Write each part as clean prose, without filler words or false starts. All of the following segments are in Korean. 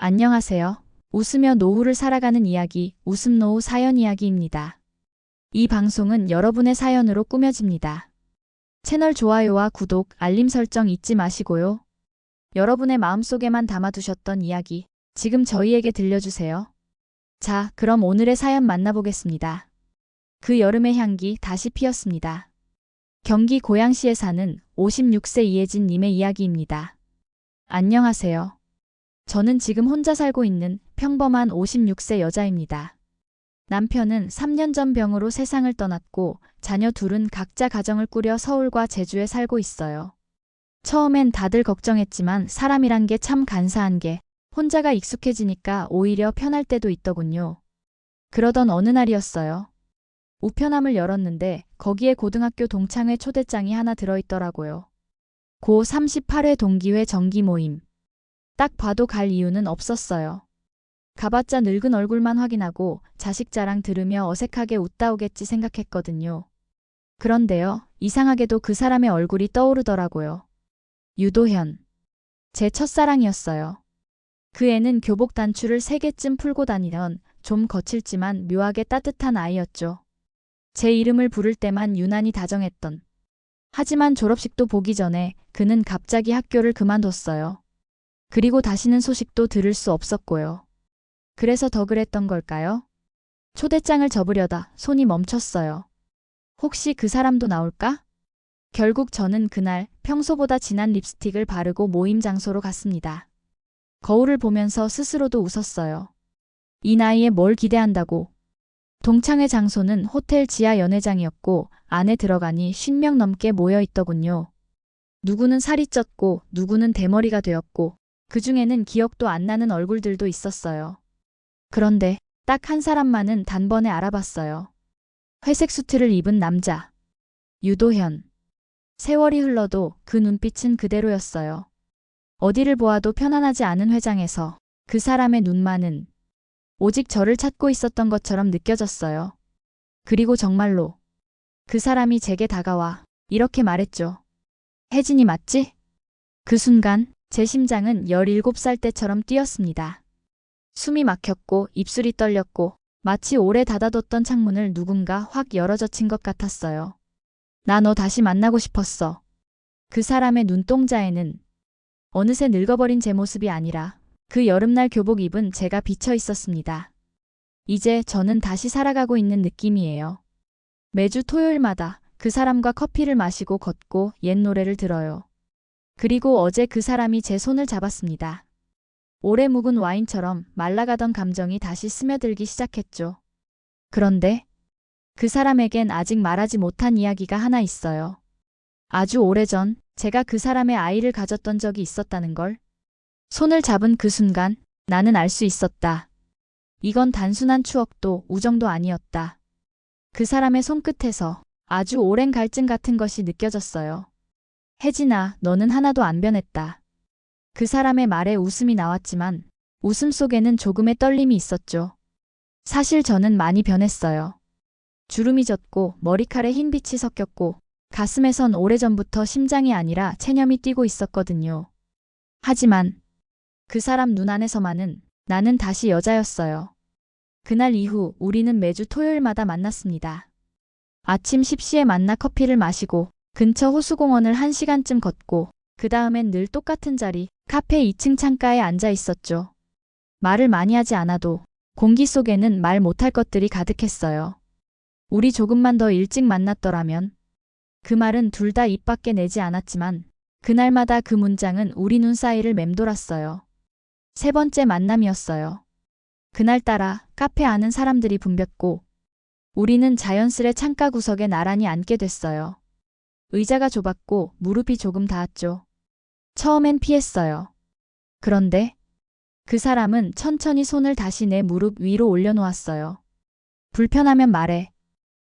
안녕하세요. 웃으며 노후를 살아가는 이야기, 웃음노후 사연 이야기입니다. 이 방송은 여러분의 사연으로 꾸며집니다. 채널 좋아요와 구독, 알림 설정 잊지 마시고요. 여러분의 마음속에만 담아두셨던 이야기, 지금 저희에게 들려주세요. 자, 그럼 오늘의 사연 만나보겠습니다. 그 여름의 향기 다시 피었습니다. 경기 고양시에 사는 56세 이혜진 님의 이야기입니다. 안녕하세요. 저는 지금 혼자 살고 있는 평범한 56세 여자입니다. 남편은 3년 전 병으로 세상을 떠났고 자녀 둘은 각자 가정을 꾸려 서울과 제주에 살고 있어요. 처음엔 다들 걱정했지만 사람이란 게 참 간사한 게 혼자가 익숙해지니까 오히려 편할 때도 있더군요. 그러던 어느 날이었어요. 우편함을 열었는데 거기에 고등학교 동창회 초대장이 하나 들어있더라고요. 고 38회 동기회 정기 모임. 딱 봐도 갈 이유는 없었어요. 가봤자 늙은 얼굴만 확인하고 자식 자랑 들으며 어색하게 웃다 오겠지 생각했거든요. 그런데요, 이상하게도 그 사람의 얼굴이 떠오르더라고요. 유도현. 제 첫사랑이었어요. 그 애는 교복 단추를 3개쯤 풀고 다니던 좀 거칠지만 묘하게 따뜻한 아이였죠. 제 이름을 부를 때만 유난히 다정했던. 하지만 졸업식도 보기 전에 그는 갑자기 학교를 그만뒀어요. 그리고 다시는 소식도 들을 수 없었고요. 그래서 더 그랬던 걸까요? 초대장을 접으려다 손이 멈췄어요. 혹시 그 사람도 나올까? 결국 저는 그날 평소보다 진한 립스틱을 바르고 모임 장소로 갔습니다. 거울을 보면서 스스로도 웃었어요. 이 나이에 뭘 기대한다고. 동창회 장소는 호텔 지하 연회장이었고 안에 들어가니 50명 넘게 모여 있더군요. 누구는 살이 쪘고 누구는 대머리가 되었고 그 중에는 기억도 안 나는 얼굴들도 있었어요. 그런데 딱 한 사람만은 단번에 알아봤어요. 회색 수트를 입은 남자. 유도현. 세월이 흘러도 그 눈빛은 그대로였어요. 어디를 보아도 편안하지 않은 회장에서 그 사람의 눈만은 오직 저를 찾고 있었던 것처럼 느껴졌어요. 그리고 정말로 그 사람이 제게 다가와 이렇게 말했죠. 혜진이 맞지? 그 순간 제 심장은 17살 때처럼 뛰었습니다. 숨이 막혔고 입술이 떨렸고 마치 오래 닫아뒀던 창문을 누군가 확 열어젖힌 것 같았어요. 나 너 다시 만나고 싶었어. 그 사람의 눈동자에는 어느새 늙어버린 제 모습이 아니라 그 여름날 교복 입은 제가 비쳐 있었습니다. 이제 저는 다시 살아가고 있는 느낌이에요. 매주 토요일마다 그 사람과 커피를 마시고 걷고 옛 노래를 들어요. 그리고 어제 그 사람이 제 손을 잡았습니다. 오래 묵은 와인처럼 말라가던 감정이 다시 스며들기 시작했죠. 그런데 그 사람에겐 아직 말하지 못한 이야기가 하나 있어요. 아주 오래전 제가 그 사람의 아이를 가졌던 적이 있었다는 걸. 손을 잡은 그 순간 나는 알 수 있었다. 이건 단순한 추억도 우정도 아니었다. 그 사람의 손끝에서 아주 오랜 갈증 같은 것이 느껴졌어요. 혜진아, 너는 하나도 안 변했다. 그 사람의 말에 웃음이 나왔지만 웃음 속에는 조금의 떨림이 있었죠. 사실 저는 많이 변했어요. 주름이 졌고 머리칼에 흰빛이 섞였고 가슴에선 오래전부터 심장이 아니라 체념이 뛰고 있었거든요. 하지만 그 사람 눈 안에서만은 나는 다시 여자였어요. 그날 이후 우리는 매주 토요일마다 만났습니다. 아침 10시에 만나 커피를 마시고 근처 호수공원을 1시간쯤 걷고 그 다음엔 늘 똑같은 자리, 카페 2층 창가에 앉아 있었죠. 말을 많이 하지 않아도 공기 속에는 말 못할 것들이 가득했어요. 우리 조금만 더 일찍 만났더라면. 그 말은 둘 다 입 밖에 내지 않았지만 그날마다 그 문장은 우리 눈 사이를 맴돌았어요. 3번째 만남이었어요. 그날따라 카페 안은 사람들이 붐볐고 우리는 자연스레 창가 구석에 나란히 앉게 됐어요. 의자가 좁았고 무릎이 조금 닿았죠. 처음엔 피했어요. 그런데 그 사람은 천천히 손을 다시 내 무릎 위로 올려놓았어요. 불편하면 말해.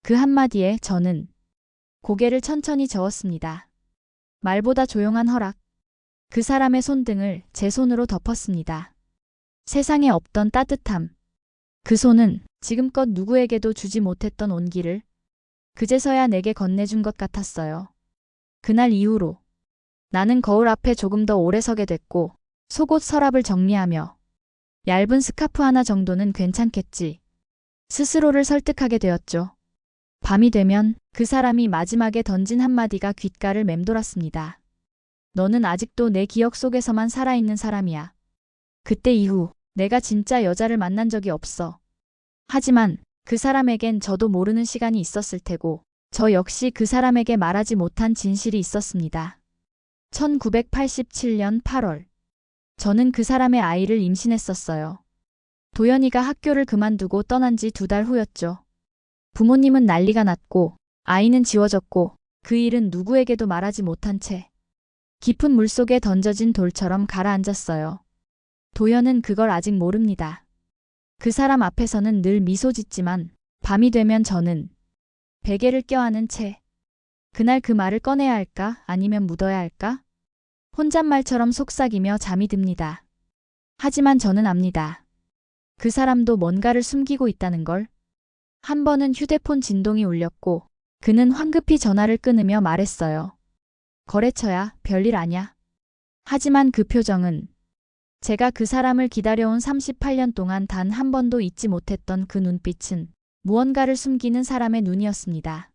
그 한마디에 저는 고개를 천천히 저었습니다. 말보다 조용한 허락. 그 사람의 손등을 제 손으로 덮었습니다. 세상에 없던 따뜻함. 그 손은 지금껏 누구에게도 주지 못했던 온기를 그제서야 내게 건네준 것 같았어요. 그날 이후로 나는 거울 앞에 조금 더 오래 서게 됐고 속옷 서랍을 정리하며 얇은 스카프 하나 정도는 괜찮겠지. 스스로를 설득하게 되었죠. 밤이 되면 그 사람이 마지막에 던진 한마디가 귓가를 맴돌았습니다. 너는 아직도 내 기억 속에서만 살아있는 사람이야. 그때 이후 내가 진짜 여자를 만난 적이 없어. 하지만 그 사람에겐 저도 모르는 시간이 있었을 테고 저 역시 그 사람에게 말하지 못한 진실이 있었습니다. 1987년 8월. 저는 그 사람의 아이를 임신했었어요. 도연이가 학교를 그만두고 떠난 지 2달 후였죠. 부모님은 난리가 났고 아이는 지워졌고 그 일은 누구에게도 말하지 못한 채 깊은 물속에 던져진 돌처럼 가라앉았어요. 도연은 그걸 아직 모릅니다. 그 사람 앞에서는 늘 미소 짓지만 밤이 되면 저는 베개를 껴안은 채 그날 그 말을 꺼내야 할까 아니면 묻어야 할까? 혼잣말처럼 속삭이며 잠이 듭니다. 하지만 저는 압니다. 그 사람도 뭔가를 숨기고 있다는 걸. 한 번은 휴대폰 진동이 울렸고 그는 황급히 전화를 끊으며 말했어요. 거래처야, 별일 아냐. 하지만 그 표정은 제가 그 사람을 기다려온 38년 동안 단 한 번도 잊지 못했던 그 눈빛은 무언가를 숨기는 사람의 눈이었습니다.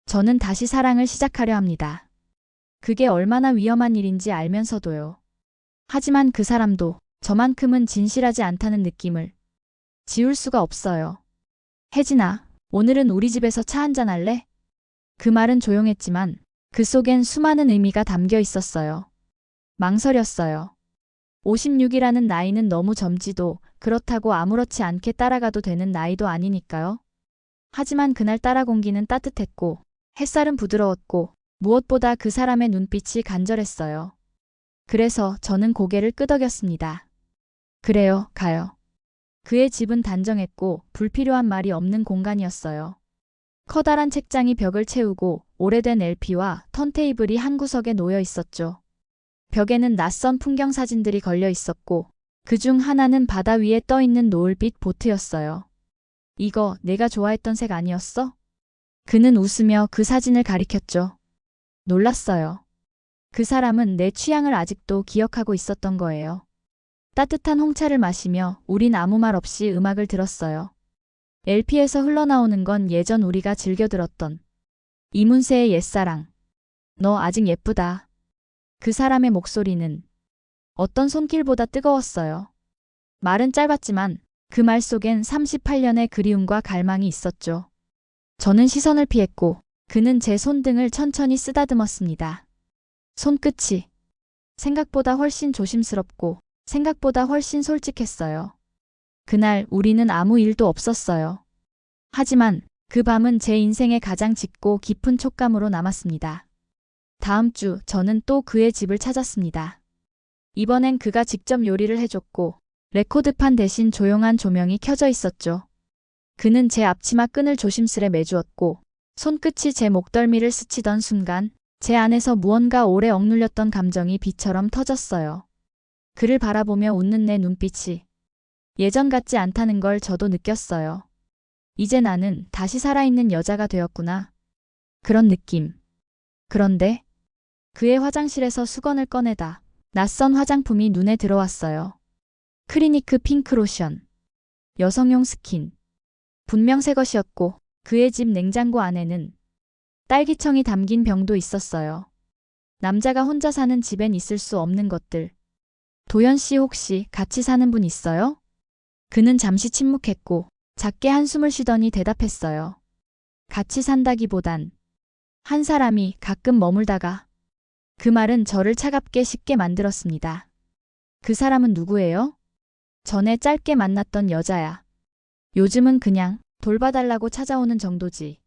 저는 다시 사랑을 시작하려 합니다. 그게 얼마나 위험한 일인지 알면서도요. 하지만 그 사람도 저만큼은 진실하지 않다는 느낌을 지울 수가 없어요. 혜진아, 오늘은 우리 집에서 차 한잔 할래? 그 말은 조용했지만 그 속엔 수많은 의미가 담겨 있었어요. 망설였어요. 56이라는 나이는 너무 젊지도 그렇다고 아무렇지 않게 따라가도 되는 나이도 아니니까요. 하지만 그날 따라 공기는 따뜻했고 햇살은 부드러웠고 무엇보다 그 사람의 눈빛이 간절했어요. 그래서 저는 고개를 끄덕였습니다. 그래요, 가요. 그의 집은 단정했고 불필요한 말이 없는 공간이었어요. 커다란 책장이 벽을 채우고 오래된 LP와 턴테이블이 한 구석에 놓여 있었죠. 벽에는 낯선 풍경 사진들이 걸려 있었고 그중 하나는 바다 위에 떠 있는 노을빛 보트였어요. 이거 내가 좋아했던 색 아니었어? 그는 웃으며 그 사진을 가리켰죠. 놀랐어요. 그 사람은 내 취향을 아직도 기억하고 있었던 거예요. 따뜻한 홍차를 마시며 우린 아무 말 없이 음악을 들었어요. LP에서 흘러나오는 건 예전 우리가 즐겨 들었던 이문세의 옛사랑. 너 아직 예쁘다. 그 사람의 목소리는 어떤 손길보다 뜨거웠어요. 말은 짧았지만 그 말 속엔 38년의 그리움과 갈망이 있었죠. 저는 시선을 피했고 그는 제 손등을 천천히 쓰다듬었습니다. 손끝이 생각보다 훨씬 조심스럽고 생각보다 훨씬 솔직했어요. 그날 우리는 아무 일도 없었어요. 하지만 그 밤은 제 인생의 가장 짙고 깊은 촉감으로 남았습니다. 다음 주 저는 또 그의 집을 찾았습니다. 이번엔 그가 직접 요리를 해줬고 레코드판 대신 조용한 조명이 켜져 있었죠. 그는 제 앞치마 끈을 조심스레 매주었고 손끝이 제 목덜미를 스치던 순간 제 안에서 무언가 오래 억눌렸던 감정이 비처럼 터졌어요. 그를 바라보며 웃는 내 눈빛이 예전 같지 않다는 걸 저도 느꼈어요. 이제 나는 다시 살아있는 여자가 되었구나. 그런 느낌. 그런데 그의 화장실에서 수건을 꺼내다 낯선 화장품이 눈에 들어왔어요. 크리니크 핑크 로션. 여성용 스킨. 분명 새 것이었고 그의 집 냉장고 안에는 딸기청이 담긴 병도 있었어요. 남자가 혼자 사는 집엔 있을 수 없는 것들. 도연 씨 혹시 같이 사는 분 있어요? 그는 잠시 침묵했고 작게 한숨을 쉬더니 대답했어요. 같이 산다기보단 한 사람이 가끔 머물다가. 그 말은 저를 차갑게 식게 만들었습니다. 그 사람은 누구예요? 전에 짧게 만났던 여자야. 요즘은 그냥 돌봐달라고 찾아오는 정도지.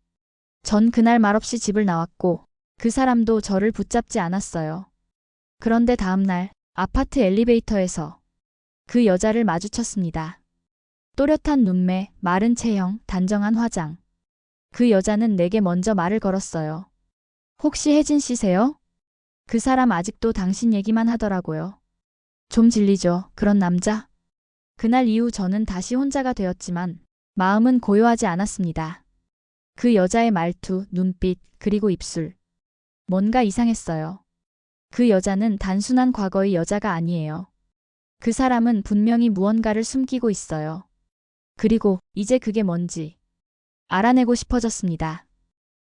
전 그날 말없이 집을 나왔고 그 사람도 저를 붙잡지 않았어요. 그런데 다음 날 아파트 엘리베이터에서 그 여자를 마주쳤습니다. 또렷한 눈매, 마른 체형, 단정한 화장. 그 여자는 내게 먼저 말을 걸었어요. 혹시 혜진 씨세요? 그 사람 아직도 당신 얘기만 하더라고요. 좀 질리죠, 그런 남자? 그날 이후 저는 다시 혼자가 되었지만 마음은 고요하지 않았습니다. 그 여자의 말투, 눈빛, 그리고 입술. 뭔가 이상했어요. 그 여자는 단순한 과거의 여자가 아니에요. 그 사람은 분명히 무언가를 숨기고 있어요. 그리고 이제 그게 뭔지 알아내고 싶어졌습니다.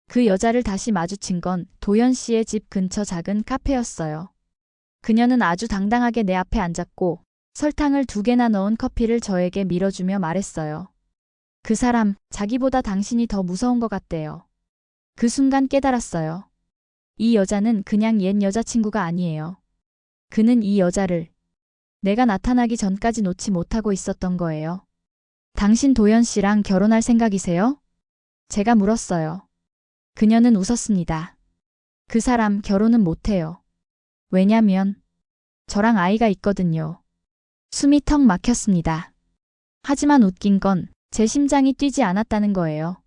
그 여자를 다시 마주친 건 도연 씨의 집 근처 작은 카페였어요. 그녀는 아주 당당하게 내 앞에 앉았고 설탕을 2개나 넣은 커피를 저에게 밀어주며 말했어요. 그 사람, 자기보다 당신이 더 무서운 것 같대요. 그 순간 깨달았어요. 이 여자는 그냥 옛 여자친구가 아니에요. 그는 이 여자를 내가 나타나기 전까지 놓지 못하고 있었던 거예요. 당신 도연 씨랑 결혼할 생각이세요? 제가 물었어요. 그녀는 웃었습니다. 그 사람 결혼은 못해요. 왜냐면 저랑 아이가 있거든요. 숨이 턱 막혔습니다. 하지만 웃긴 건 제 심장이 뛰지 않았다는 거예요.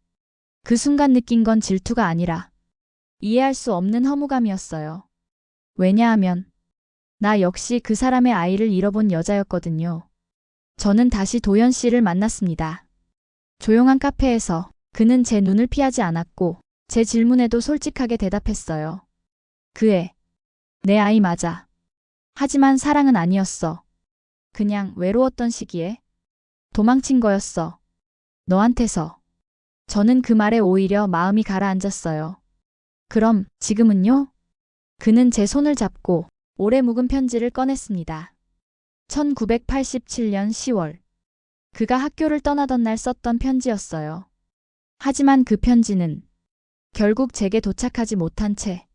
그 순간 느낀 건 질투가 아니라 이해할 수 없는 허무감이었어요. 왜냐하면 나 역시 그 사람의 아이를 잃어본 여자였거든요. 저는 다시 도연 씨를 만났습니다. 조용한 카페에서 그는 제 눈을 피하지 않았고 제 질문에도 솔직하게 대답했어요. 그 애, 내 아이 맞아. 하지만 사랑은 아니었어. 그냥 외로웠던 시기에 도망친 거였어. 너한테서. 저는 그 말에 오히려 마음이 가라앉았어요. 그럼 지금은요? 그는 제 손을 잡고 오래 묵은 편지를 꺼냈습니다. 1987년 10월. 그가 학교를 떠나던 날 썼던 편지였어요. 하지만 그 편지는 결국 제게 도착하지 못한 채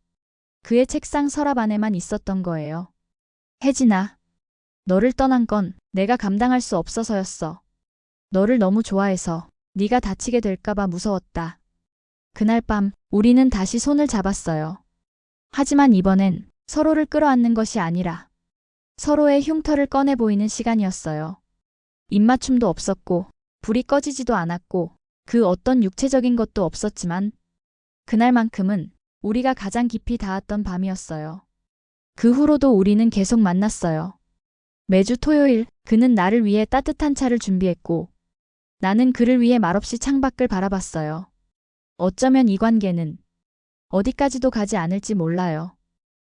그의 책상 서랍 안에만 있었던 거예요. 혜진아, 너를 떠난 건 내가 감당할 수 없어서였어. 너를 너무 좋아해서 네가 다치게 될까봐 무서웠다. 그날 밤 우리는 다시 손을 잡았어요. 하지만 이번엔 서로를 끌어안는 것이 아니라 서로의 흉터를 꺼내 보이는 시간이었어요. 입맞춤도 없었고 불이 꺼지지도 않았고 그 어떤 육체적인 것도 없었지만 그날만큼은 우리가 가장 깊이 닿았던 밤이었어요. 그 후로도 우리는 계속 만났어요. 매주 토요일 그는 나를 위해 따뜻한 차를 준비했고 나는 그를 위해 말없이 창밖을 바라봤어요. 어쩌면 이 관계는 어디까지도 가지 않을지 몰라요.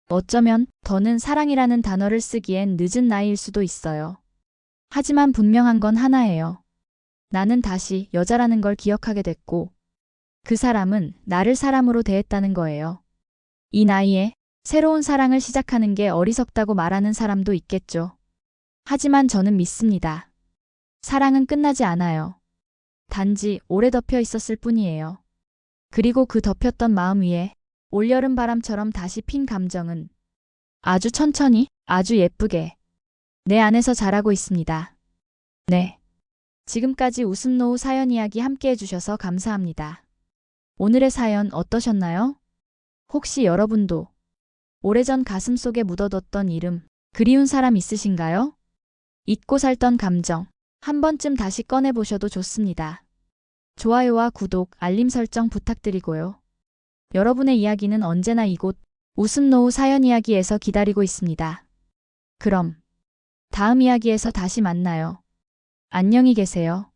어쩌면 더는 사랑이라는 단어를 쓰기엔 늦은 나이일 수도 있어요. 하지만 분명한 건 하나예요. 나는 다시 여자라는 걸 기억하게 됐고 그 사람은 나를 사람으로 대했다는 거예요. 이 나이에 새로운 사랑을 시작하는 게 어리석다고 말하는 사람도 있겠죠. 하지만 저는 믿습니다. 사랑은 끝나지 않아요. 단지 오래 덮여 있었을 뿐이에요. 그리고 그 덮였던 마음 위에 올여름 바람처럼 다시 핀 감정은 아주 천천히, 아주 예쁘게 내 안에서 자라고 있습니다. 네. 지금까지 웃음노우 사연 이야기 함께 해주셔서 감사합니다. 오늘의 사연 어떠셨나요? 혹시 여러분도 오래전 가슴속에 묻어뒀던 이름, 그리운 사람 있으신가요? 잊고 살던 감정, 한 번쯤 다시 꺼내보셔도 좋습니다. 좋아요와 구독, 알림 설정 부탁드리고요. 여러분의 이야기는 언제나 이곳 웃음노우 사연 이야기에서 기다리고 있습니다. 그럼 다음 이야기에서 다시 만나요. 안녕히 계세요.